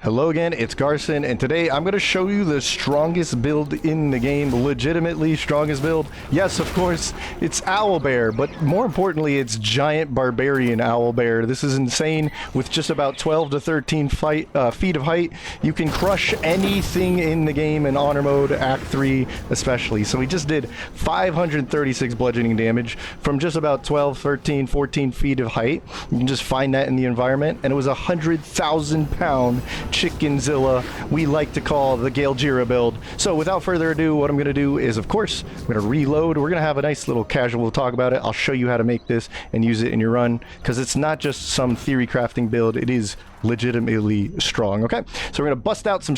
Hello again, it's Garson, and today I'm going to show you the strongest build in the game, legitimately strongest build. Yes, of course, it's Owlbear, but more importantly, it's Giant Barbarian Owlbear. This is insane. With just about 12 to 13 feet of height, you can crush anything in the game in Honor Mode, Act 3 especially. So we just did 536 bludgeoning damage from just about 12, 13, 14 feet of height. You can just find that in the environment, and it was a 100,000 pound Chickenzilla we like to call the Gale-jira build. So without further ado, what I'm going to do is, of course, I'm going to reload. We're going to have a nice little casual talk about it. I'll show you how to make this and use it in your run, because it's not just some theory crafting build. It is legitimately strong. Okay, so we're gonna bust out some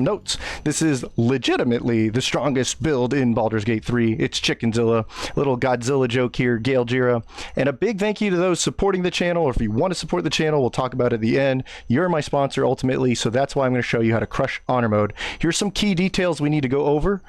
notes. This is legitimately the strongest build in Baldur's Gate 3. It's Chickenzilla. Little Godzilla joke here, Gale-jira. And a big thank you to those supporting the channel, or if you want to support the channel, we'll talk about it at the end. You're my sponsor ultimately, so that's why I'm going to show you how to crush Honor Mode. Here's some key details we need to go over.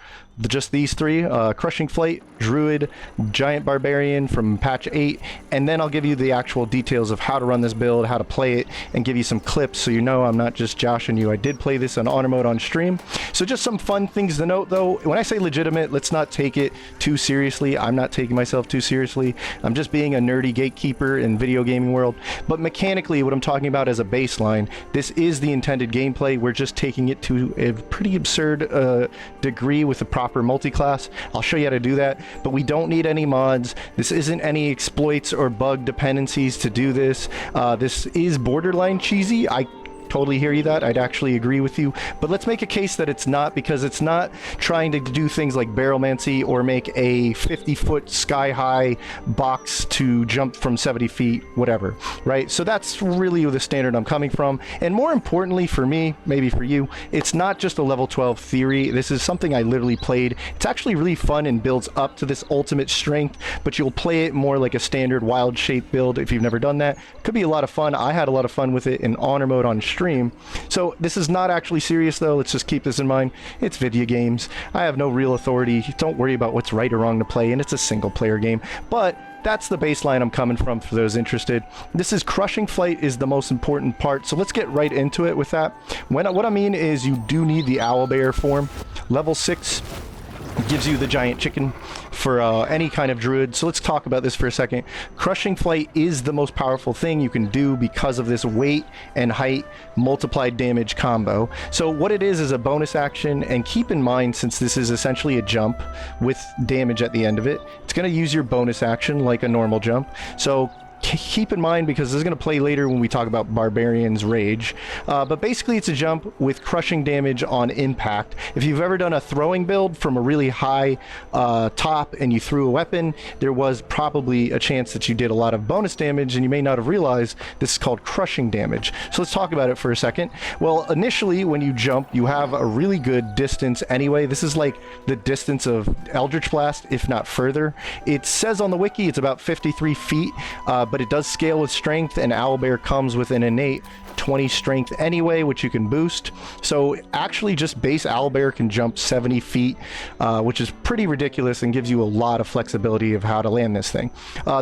Just these three, Crushing Flight, Druid, Giant Barbarian from patch 8, and then I'll give you the actual details of how to run this build, how to play it, and give you some clips so you know I'm not just joshing you. I did play this on Honor Mode on stream. So just some fun things to note though. When I say legitimate, let's not take it too seriously. I'm not taking myself too seriously. I'm just being a nerdy gatekeeper in video gaming world. But mechanically, what I'm talking about as a baseline, this is the intended gameplay. We're just taking it to a pretty absurd degree with the proper multi-class. I'll show you how to do that, but we don't need any mods. This isn't any exploits or bug dependencies to do this. This is borderline cheesy. I totally hear you that. I'd actually agree with you, but let's make a case that it's not, because it's not trying to do things like barrelmancy or make a 50-foot sky-high box to jump from 70 feet, whatever, right? So that's really the standard I'm coming from. And more importantly for me, maybe for you, it's not just a level 12 theory. This is something I literally played. It's actually really fun and builds up to this ultimate strength, but you'll play it more like a standard wild shape build if you've never done that. Could be a lot of fun. I had a lot of fun with it in Honor Mode on stream. So this is not actually serious though. Let's just keep this in mind. It's video games. I have no real authority. Don't worry about what's right or wrong to play, and it's a single player game. But that's the baseline I'm coming from for those interested. This is Crushing Flight is the most important part. So let's get right into it with that. What I mean is you do need the Owlbear form. Level 6 gives you the giant chicken for any kind of druid. So let's talk about this for a second. Crushing Flight is the most powerful thing you can do because of this weight and height multiplied damage combo. So what it is a bonus action, and keep in mind, since this is essentially a jump with damage at the end of it, it's going to use your bonus action like a normal jump. So keep in mind, because this is going to play later when we talk about Barbarian's Rage. But basically it's a jump with crushing damage on impact. If you've ever done a throwing build from a really high top and you threw a weapon, there was probably a chance that you did a lot of bonus damage, and you may not have realized this is called crushing damage. So let's talk about it for a second. Well, initially when you jump, you have a really good distance anyway. This is like the distance of Eldritch Blast, if not further. It says on the wiki it's about 53 feet, but it does scale with strength, and Owlbear comes with an innate 20 strength anyway, which you can boost. So actually just base Owlbear can jump 70 feet, which is pretty ridiculous and gives you a lot of flexibility of how to land this thing.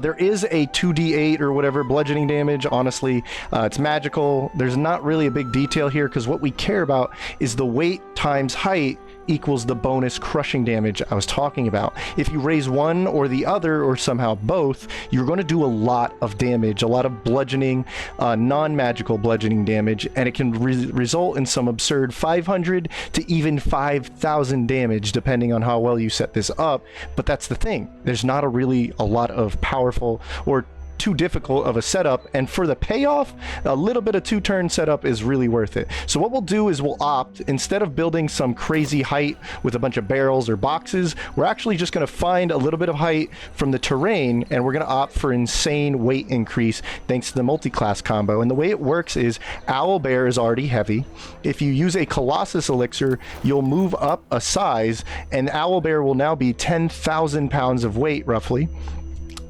There is a 2d8 or whatever bludgeoning damage. Honestly, it's magical. There's not really a big detail here, because what we care about is the weight times height equals the bonus crushing damage I was talking about. If you raise one or the other, or somehow both, you're going to do a lot of damage, a lot of bludgeoning, non-magical bludgeoning damage, and it can result in some absurd 500 to even 5,000 damage depending on how well you set this up. But that's the thing, there's not a lot of powerful or too difficult of a setup, and for the payoff, a little bit of 2-turn setup is really worth it. So what we'll do is we'll opt, instead of building some crazy height with a bunch of barrels or boxes, we're actually just going to find a little bit of height from the terrain, and we're going to opt for insane weight increase thanks to the multi-class combo. And the way it works is Owlbear is already heavy. If you use a Colossus elixir, you'll move up a size, and Owlbear will now be 10,000 pounds of weight roughly.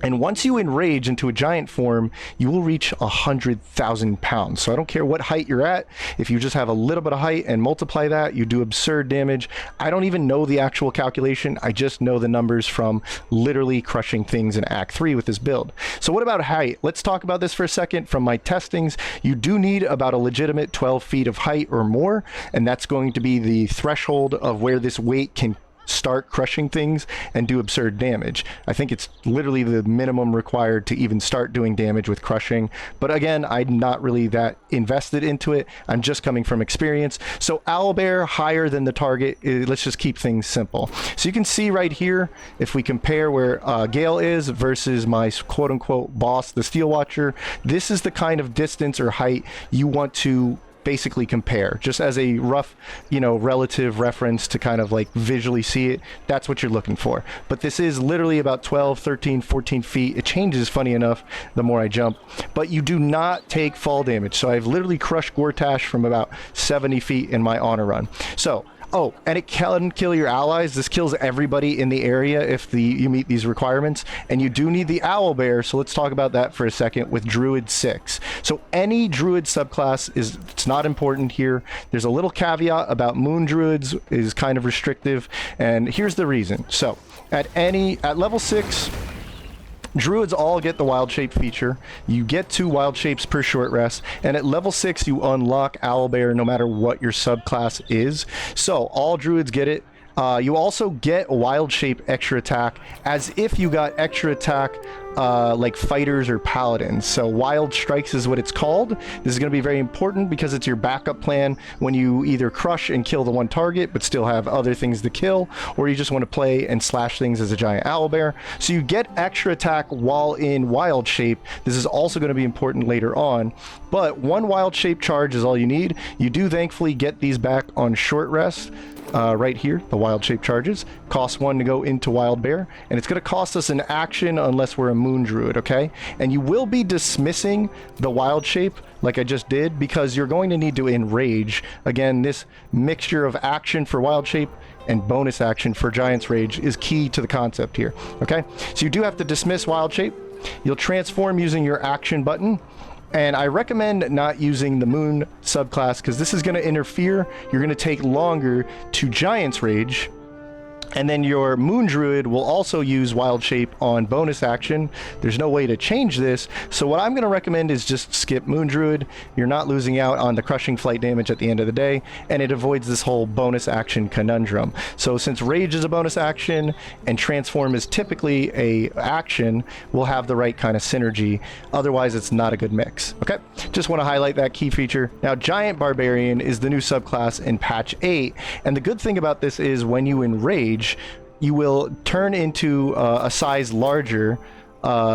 And once you enrage into a giant form, you will reach 100,000 pounds. So I don't care what height you're at. If you just have a little bit of height and multiply that, you do absurd damage. I don't even know the actual calculation. I just know the numbers from literally crushing things in Act 3 with this build. So what about height? Let's talk about this for a second. From my testings, you do need about a legitimate 12 feet of height or more. And that's going to be the threshold of where this weight can start crushing things and do absurd damage. I think it's literally the minimum required to even start doing damage with crushing. But again, I'm not really that invested into it. I'm just coming from experience. So owlbear higher than the target. Let's just keep things simple. So you can see right here, if we compare where Gale is versus my quote unquote boss, the Steel Watcher, this is the kind of distance or height you want to basically compare, just as a rough, relative reference to kind of like visually see it. That's what you're looking for. But this is literally about 12, 13, 14 feet. It changes, funny enough, the more I jump. But you do not take fall damage. So I've literally crushed Gortash from about 70 feet in my honor run. So oh, and it can kill your allies. This kills everybody in the area if you meet these requirements. And you do need the owlbear, so let's talk about that for a second with Druid 6. So any Druid subclass it's not important here. There's a little caveat about Moon Druids is kind of restrictive, and here's the reason. So at level 6, Druids all get the wild shape feature. You get 2 wild shapes per short rest, and at level 6 you unlock owlbear no matter what your subclass is. So all Druids get it. You also get wild shape extra attack as if you got extra attack like fighters or paladins. So wild strikes is what it's called. This is going to be very important because it's your backup plan when you either crush and kill the one target but still have other things to kill, or you just want to play and slash things as a giant owlbear. So you get extra attack while in wild shape. This is also going to be important later on, but 1 wild shape charge is all you need. You do thankfully get these back on short rest. Right here, the wild shape charges cost 1 to go into wild bear, and it's going to cost us an action unless we're a moon druid. Okay, and you will be dismissing the wild shape like I just did because you're going to need to enrage. Again, this mixture of action for wild shape and bonus action for giant's rage is key to the concept here. Okay, so you do have to dismiss wild shape. You'll transform using your action button. And I recommend not using the Moon subclass because this is going to interfere. You're going to take longer to Giant's Rage. And then your Moon Druid will also use Wild Shape on bonus action. There's no way to change this. So what I'm going to recommend is just skip Moon Druid. You're not losing out on the crushing flight damage at the end of the day. And it avoids this whole bonus action conundrum. So since Rage is a bonus action and Transform is typically a action, we'll have the right kind of synergy. Otherwise, it's not a good mix. Okay, just want to highlight that key feature. Now, Giant Barbarian is the new subclass in patch 8. And the good thing about this is when you enrage, you will turn into a size larger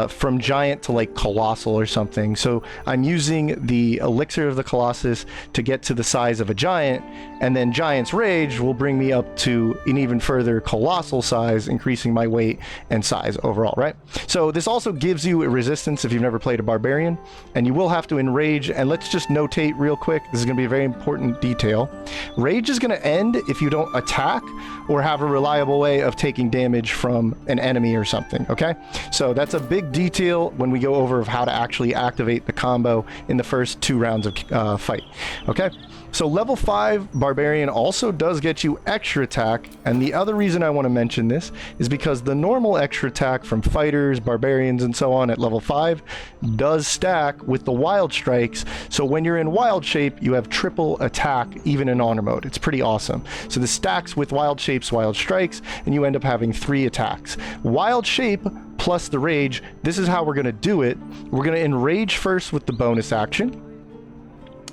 from giant to like colossal or something. So I'm using the elixir of the Colossus to get to the size of a giant, and then Giant's Rage will bring me up to an even further colossal size, increasing my weight and size overall, right? So this also gives you a resistance if you've never played a barbarian, and you will have to enrage. And let's just notate real quick, this is going to be a very important detail. Rage is going to end if you don't attack or have a reliable way of taking damage from an enemy or something. Okay, so that's a big detail when we go over of how to actually activate the combo in the first 2 rounds of fight. Okay, so level 5 Barbarian also does get you extra attack, and the other reason I want to mention this is because the normal extra attack from fighters, barbarians, and so on at level 5 does stack with the wild strikes. So when you're in wild shape, you have triple attack even in honor mode. It's pretty awesome. So this stacks with wild shapes, wild strikes, and you end up having 3 attacks. Wild shape plus the rage, this is how we're going to do it. We're going to enrage first with the bonus action,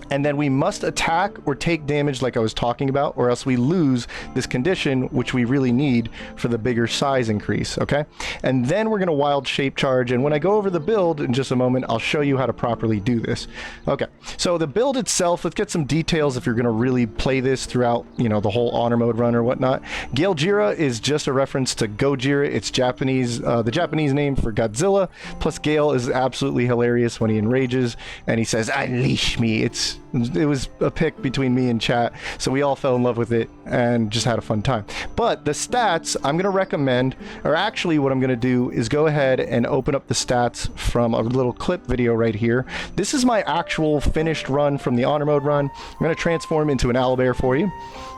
and then we must attack or take damage like I was talking about, or else we lose this condition, which we really need for the bigger size increase. Okay, and then we're going to wild shape charge, and when I go over the build in just a moment, I'll show you how to properly do this. Okay, so the build itself, let's get some details if you're going to really play this throughout, the whole honor mode run or whatnot. Gale-jira is just a reference to Gojira. It's Japanese, the Japanese name for Godzilla. Plus Gale is absolutely hilarious when he enrages and he says, "Unleash me." It's It was a pick between me and chat, so we all fell in love with it and just had a fun time. But the stats I'm going to recommend, or actually what I'm going to do is go ahead and open up the stats from a little clip video right here. This is my actual finished run from the honor mode run. I'm going to transform into an owlbear for you,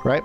right?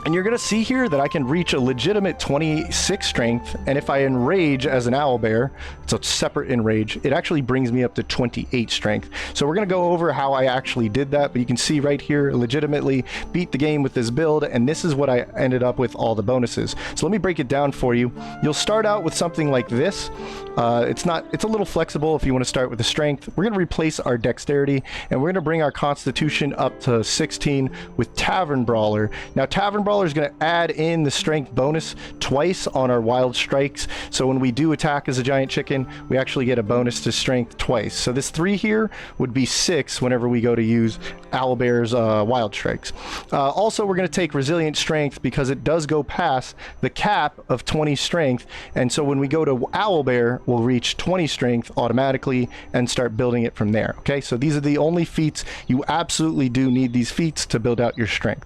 And you're going to see here that I can reach a legitimate 26 strength, and if I enrage as an owlbear, it's a separate enrage, it actually brings me up to 28 strength. So we're going to go over how I actually did that, but you can see right here, legitimately beat the game with this build, and this is what I ended up with all the bonuses. So let me break it down for you. You'll start out with something like this. It's a little flexible if you want to start with the strength. We're going to replace our dexterity, and we're going to bring our constitution up to 16 with Tavern Brawler. Now, Tavern Brawler is going to add in the strength bonus twice on our wild strikes, so when we do attack as a giant chicken, we actually get a bonus to strength twice. So this 3 here would be 6 whenever we go to use owlbear's wild strikes. Also, we're going to take resilient strength because it does go past the cap of 20 strength, and so when we go to owlbear, we'll reach 20 strength automatically and start building it from there. Okay, so these are the only feats. You absolutely do need these feats to build out your strength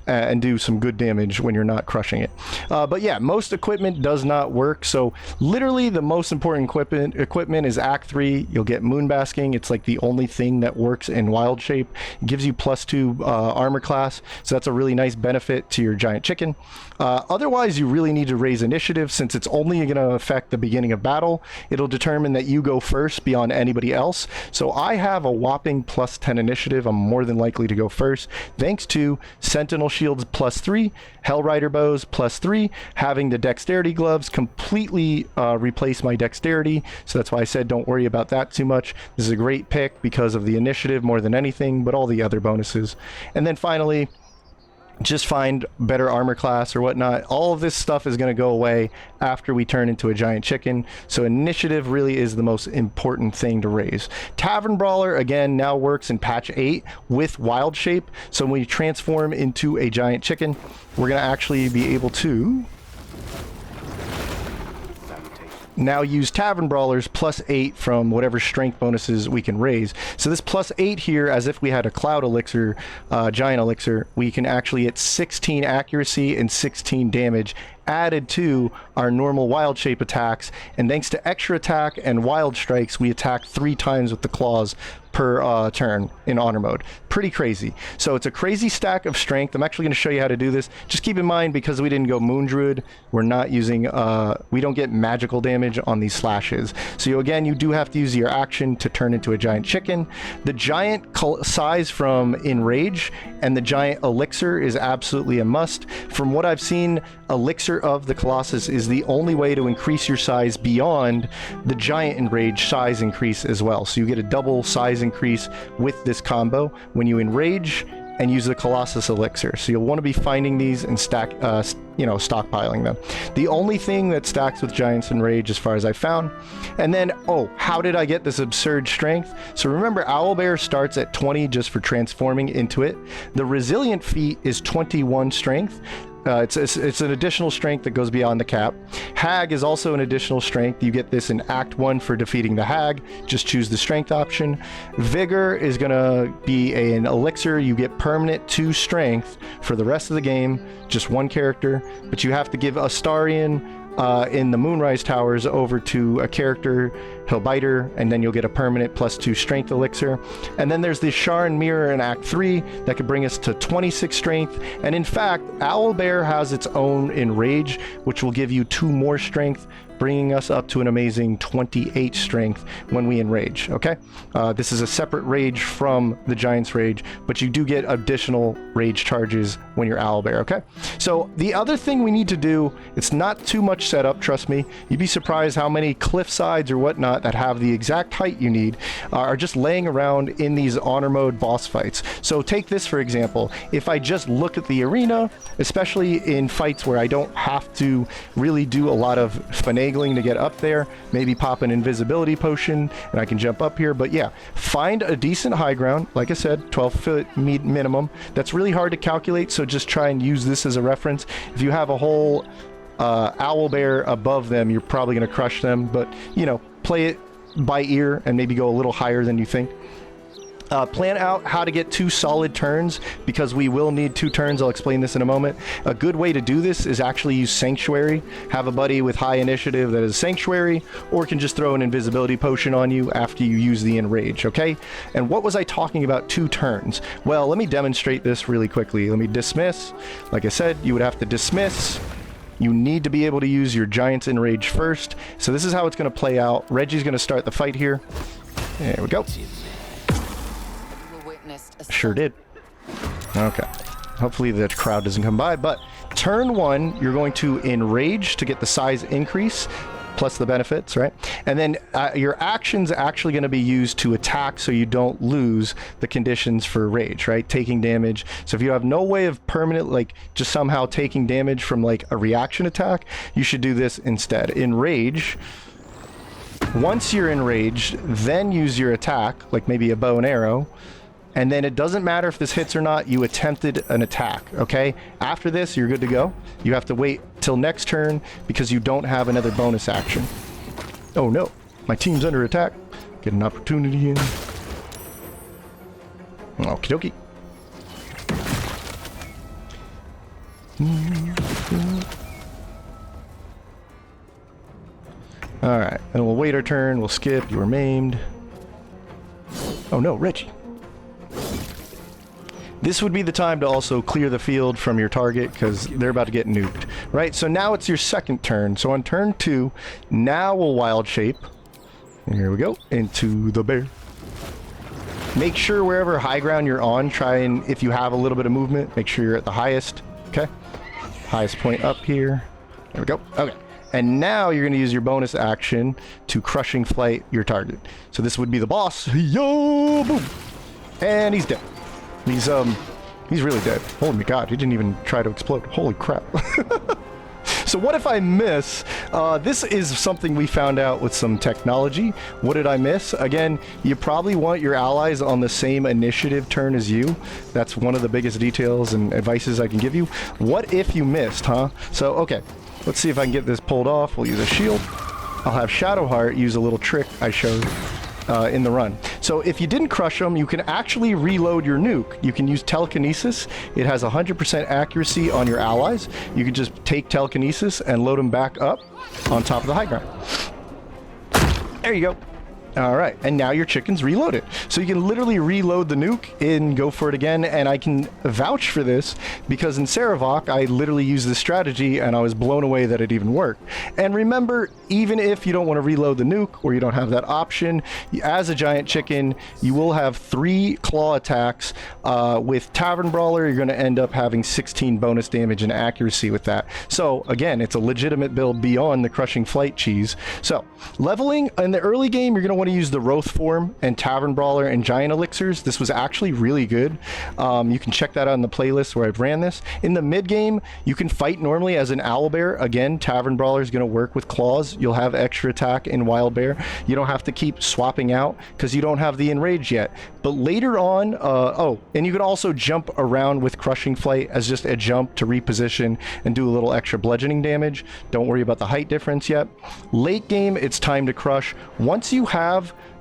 and do some good damage when you're not crushing it. But yeah, most equipment does not work. So literally the most important equipment is Act 3. You'll get Moonbasking. It's like the only thing that works in wild shape. It gives you +2 armor class. So that's a really nice benefit to your giant chicken. Otherwise, you really need to raise initiative since it's only going to affect the beginning of battle. It'll determine that you go first beyond anybody else. So I have a whopping +10 initiative. I'm more than likely to go first thanks to Sentinel Shields +3, Hellrider Bows +3, having the Dexterity Gloves completely replace my Dexterity, so that's why I said don't worry about that too much. This is a great pick because of the initiative more than anything, but all the other bonuses. And then finally, just find better armor class or whatnot. All of this stuff is going to go away after we turn into a giant chicken, so initiative really is the most important thing to raise. Tavern Brawler again now works in patch 8 with wild shape, so when we transform into a giant chicken, we're going to actually be able to now use Tavern Brawlers +8 from whatever strength bonuses we can raise. So this +8 here, as if we had a Cloud Elixir, Giant Elixir, we can actually get 16 accuracy and 16 damage added to our normal wild shape attacks, and thanks to extra attack and wild strikes, we attack 3 times with the claws per turn in honor mode. Pretty crazy. So it's a crazy stack of strength. I'm actually going to show you how to do this. Just keep in mind, because we didn't go Moon Druid, we're not using we don't get magical damage on these slashes. So again, you do have to use your action to turn into a giant chicken. The giant size from Enrage and the giant elixir is absolutely a must. From what I've seen, Elixir of the Colossus is the only way to increase your size beyond the giant Enrage size increase as well. So you get a double size increase with this combo when you enrage and use the Colossus Elixir. So you'll want to be finding these and stockpiling them. The only thing that stacks with Giants Enrage as far as I found. And then, how did I get this absurd strength? So remember, Owlbear starts at 20 just for transforming into it. The Resilient feat is 21 strength. It's an additional strength that goes beyond the cap. Hag is also an additional strength. You get this in Act 1 for defeating the Hag. Just choose the strength option. Vigor is going to be an elixir. You get permanent 2 strength for the rest of the game. Just 1 character. But you have to give Astarion in the Moonrise Towers over to a character, he'll bite her, and then you'll get a permanent +2 strength elixir. And then there's the Sharon Mirror in Act 3 that could bring us to 26 strength. And in fact, Owlbear has its own Enrage, which will give you 2 more strength, bringing us up to an amazing 28 strength when we enrage. Okay, this is a separate rage from the Giant's Rage, but you do get additional rage charges when you're Owlbear. Okay, so the other thing we need to do, it's not too much setup, trust me. You'd be surprised how many cliff sides or whatnot that have the exact height you need are just laying around in these honor mode boss fights. So take this for example. If I just look at the arena, especially in fights where I don't have to really do a lot of finagling to get up there, maybe pop an invisibility potion and I can jump up here. But yeah, find a decent high ground. Like I said, 12-foot minimum. That's really hard to calculate, so just try and use this as a reference. If you have a whole Owlbear above them, you're probably going to crush them, but play it by ear and maybe go a little higher than you think. Plan out how to get 2 solid turns, because we will need 2 turns. I'll explain this in a moment. A good way to do this is actually use Sanctuary. Have a buddy with high initiative that is Sanctuary, or can just throw an invisibility potion on you after you use the Enrage, okay? And what was I talking about 2 turns? Well, let me demonstrate this really quickly. Let me dismiss. Like I said, you would have to dismiss. You need to be able to use your Giant's Enrage first. So this is how it's going to play out. Reggie's going to start the fight here. There we go. Sure did. Okay. Hopefully the crowd doesn't come by, but turn 1, you're going to Enrage to get the size increase, plus the benefits, right? And then your action's actually going to be used to attack so you don't lose the conditions for Rage, right? Taking damage. So if you have no way of permanent, like, just somehow taking damage from, like, a reaction attack, you should do this instead. Enrage. Once you're enraged, then use your attack, like maybe a bow and arrow. And then it doesn't matter if this hits or not, you attempted an attack, okay? After this, you're good to go. You have to wait till next turn because you don't have another bonus action. Oh no, my team's under attack. Get an opportunity in. Okie dokie. Alright, and we'll wait our turn, we'll skip, you were maimed. Oh no, Reggie. This would be the time to also clear the field from your target because they're about to get nuked, right? So now it's your second turn. So on turn 2, now we'll wild shape. And here we go, into the bear. Make sure wherever high ground you're on, try and, if you have a little bit of movement, make sure you're at the highest, okay? Highest point up here. There we go, okay. And now you're going to use your bonus action to crushing flight your target. So this would be the boss. Yo, boom. And he's dead. He's really dead. Holy my god, he didn't even try to explode. Holy crap. So what if I miss? This is something we found out with some technology. What did I miss? Again, you probably want your allies on the same initiative turn as you. That's one of the biggest details and advices I can give you. What if you missed, huh? So, okay. Let's see if I can get this pulled off. We'll use a shield. I'll have Shadowheart use a little trick I showed in the run. So if you didn't crush them, you can actually reload your nuke. You can use telekinesis. It has 100% accuracy on your allies. You can just take telekinesis and load them back up on top of the high ground. There you go. All right, and now your chicken's reloaded. So you can literally reload the nuke and go for it again, and I can vouch for this because in Saravok, I literally used this strategy and I was blown away that it even worked. And remember, even if you don't want to reload the nuke or you don't have that option, as a giant chicken, you will have 3 claw attacks. With Tavern Brawler, you're going to end up having 16 bonus damage and accuracy with that. So again, it's a legitimate build beyond the crushing flight cheese. So leveling in the early game, you're going to want to use the Wroth form and Tavern Brawler and Giant Elixirs. This was actually really good. You can check that out in the playlist where I've ran this. In the mid game, you can fight normally as an Owlbear. Again, Tavern Brawler is going to work with claws. You'll have extra attack in Wild Bear. You don't have to keep swapping out because you don't have the Enrage yet. But later on, and you can also jump around with Crushing Flight as just a jump to reposition and do a little extra bludgeoning damage. Don't worry about the height difference yet. Late game, it's time to crush. Once you have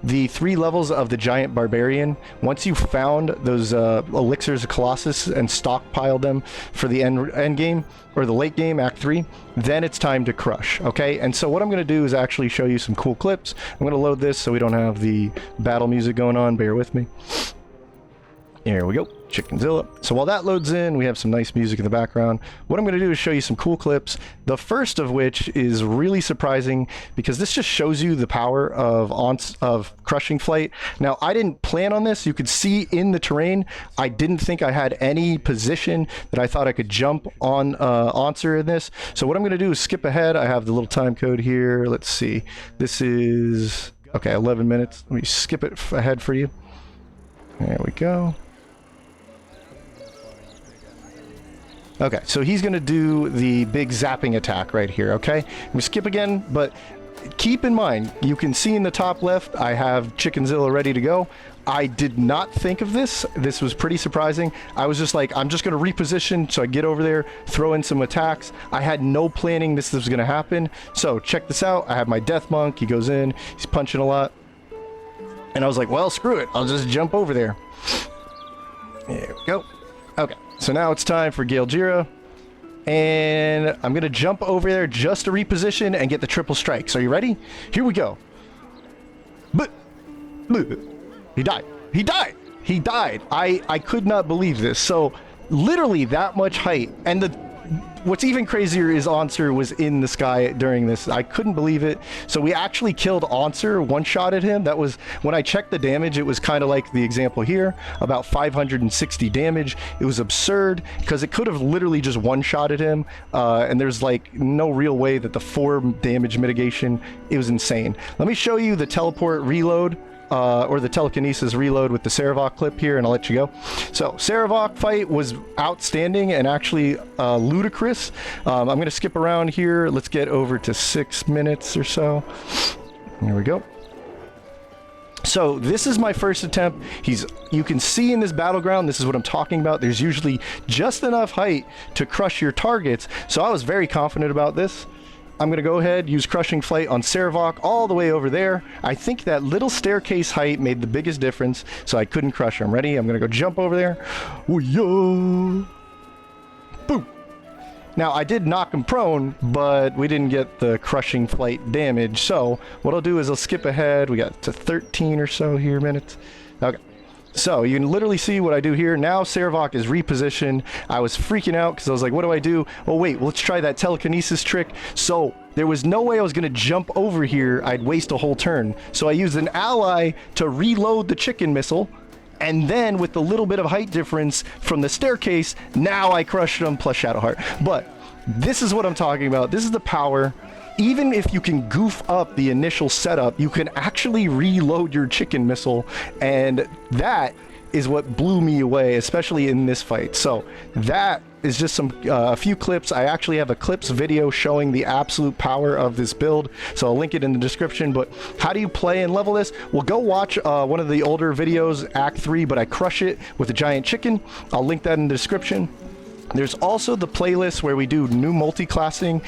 the 3 levels of the Giant Barbarian, once you've found those Elixirs of Colossus and stockpiled them for the end game, or the late game, Act 3, then it's time to crush, okay? And so what I'm going to do is actually show you some cool clips. I'm going to load this so we don't have the battle music going on. Bear with me. Here we go. Chickenzilla. So while that loads in, we have some nice music in the background. What I'm going to do is show you some cool clips. The first of which is really surprising because this just shows you the power of Crushing Flight. Now, I didn't plan on this. You could see in the terrain, I didn't think I had any position that I thought I could jump on Answer in this. So what I'm going to do is skip ahead. I have the little time code here. Let's see. This is, okay, 11 minutes. Let me skip it ahead for you. There we go. Okay, so he's going to do the big zapping attack right here, okay? We skip again, but keep in mind, you can see in the top left, I have Chickenzilla ready to go. I did not think of this. This was pretty surprising. I was just like, I'm just going to reposition so I get over there, throw in some attacks. I had no planning this was going to happen. So check this out. I have my Death Monk. He goes in. He's punching a lot. And I was like, well, screw it. I'll just jump over there. There we go. Okay, so now it's time for Gale-jira. And I'm going to jump over there just to reposition and get the triple strikes. Are you ready? Here we go. But he died. He died. He died. I could not believe this. So literally that much height. And what's even crazier is Answer was in the sky during this. I couldn't believe it. So we actually killed Answer, one-shotted him. That was, when I checked the damage, it was kind of like the example here, about 560 damage. It was absurd because it could have literally just one-shotted him. And there's like no real way that the 4 damage mitigation, it was insane. Let me show you the teleport reload. Or the telekinesis reload with the Saravok clip here, and I'll let you go. So, Saravok fight was outstanding and actually ludicrous. I'm going to skip around here. Let's get over to 6 minutes or so. Here we go. So this is my first attempt. You can see in this battleground, this is what I'm talking about. There's usually just enough height to crush your targets. So I was very confident about this. I'm going to go ahead, use Crushing Flight on Saravok all the way over there. I think that little staircase height made the biggest difference, so I couldn't crush him. Ready? I'm going to go jump over there. Ooh-yo! Boom! Now, I did knock him prone, but we didn't get the Crushing Flight damage. So what I'll do is I'll skip ahead. We got to 13 or so here minutes. Okay. So you can literally see what I do here. Now Saravok is repositioned. I was freaking out because I was like, what do I do? Oh wait, let's try that telekinesis trick. So there was no way I was going to jump over here. I'd waste a whole turn. So I used an ally to reload the chicken missile. And then with the little bit of height difference from the staircase, now I crushed him plus Shadowheart. But this is what I'm talking about. This is the power. Even if you can goof up the initial setup, you can actually reload your chicken missile, and that is what blew me away, especially in this fight. So that is just a few clips. I actually have a clips video showing the absolute power of this build, so I'll link it in the description. But how do you play and level this? Well, go watch one of the older videos, Act 3, but I crush it with a giant chicken. I'll link that in the description. There's also the playlist where we do new multi-classing.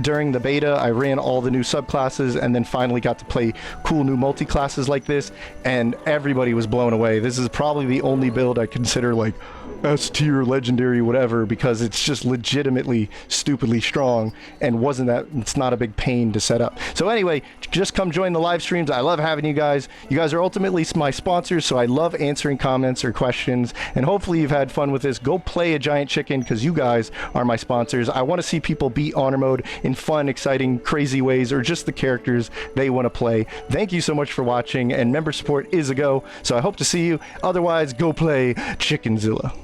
During the beta, I ran all the new subclasses and then finally got to play cool new multi-classes like this, and everybody was blown away. This is probably the only build I consider like S tier, legendary, whatever, because it's just legitimately stupidly strong and it's not a big pain to set up. So anyway, just come join the live streams. I love having you guys. You guys are ultimately my sponsors, so I love answering comments or questions, and hopefully you've had fun with this. Go play a giant chicken because you guys are my sponsors. I want to see people beat honor mode in fun, exciting, crazy ways, or just the characters they want to play. Thank you so much for watching, and member support is a go, so I hope to see you. Otherwise, go play Chickenzilla.